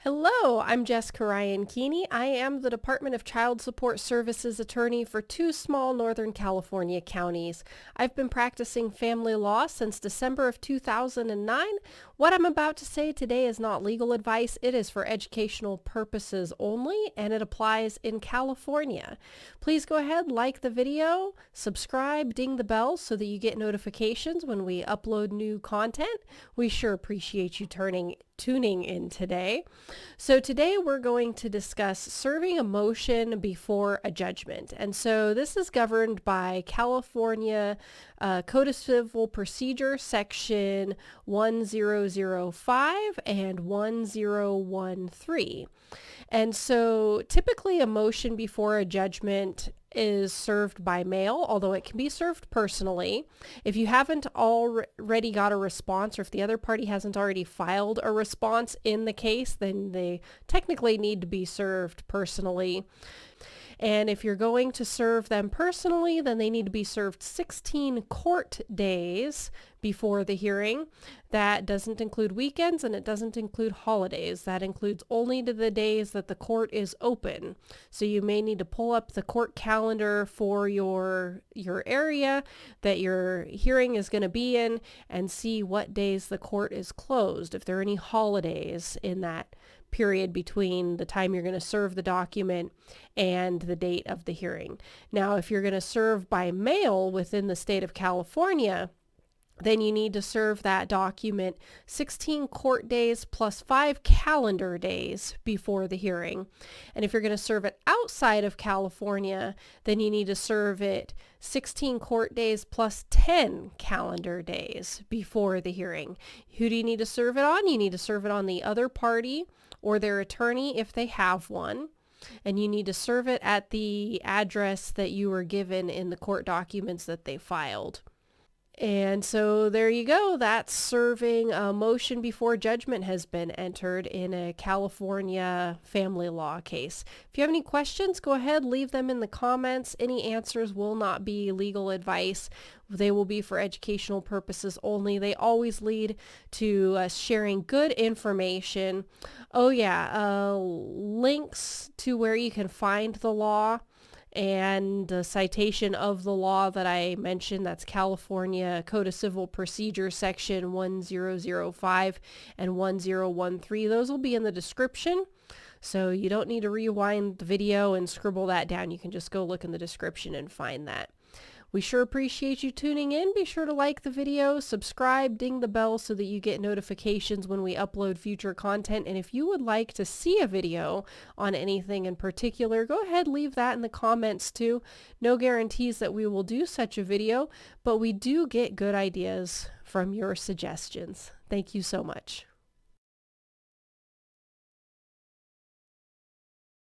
Hello, I'm Jessica Ryan Keeney. I am the Department of Child Support Services attorney for two small Northern California counties. I've been practicing family law since December of 2009. What I'm about to say today is not legal advice. It is for educational purposes only, and it applies in California. Please go ahead, like the video, subscribe, ding the bell so that you get notifications when we upload new content. We sure appreciate you tuning in today. So today we're going to discuss serving a motion before a judgment. And so this is governed by California Code of Civil Procedure Section 1005 and 1013. And so typically a motion before a judgment is served by mail, although it can be served personally. If you haven't already got a response, or if the other party hasn't already filed a response in the case, then they technically need to be served personally. And if you're going to serve them personally, then they need to be served 16 court days before the hearing. That doesn't include weekends and it doesn't include holidays. That includes only to the days that the court is open. So you may need to pull up the court calendar for your area that your hearing is going to be in and see what days the court is closed, if there are any holidays in that period between the time you're going to serve the document and the date of the hearing. Now, if you're going to serve by mail within the state of California, then you need to serve that document 16 court days plus 5 calendar days before the hearing. And if you're going to serve it outside of California, then you need to serve it 16 court days plus 10 calendar days before the hearing. Who do you need to serve it on? You need to serve it on the other party or their attorney if they have one. And you need to serve it at the address that you were given in the court documents that they filed. And so there you go. That's serving a motion before judgment has been entered in a California family law case. If you have any questions, go ahead, leave them in the comments. Any answers will not be legal advice. They will be for educational purposes only. They always lead to sharing good information. Oh yeah, links to where you can find the law and the citation of the law that I mentioned, that's California Code of Civil Procedure Section 1005 and 1013. Those will be in the description, so you don't need to rewind the video and scribble that down. You can just go look in the description and find that. We sure appreciate you tuning in. Be sure to like the video, subscribe, ding the bell so that you get notifications when we upload future content. And if you would like to see a video on anything in particular, go ahead, leave that in the comments too. No guarantees that we will do such a video, but we do get good ideas from your suggestions. Thank you so much.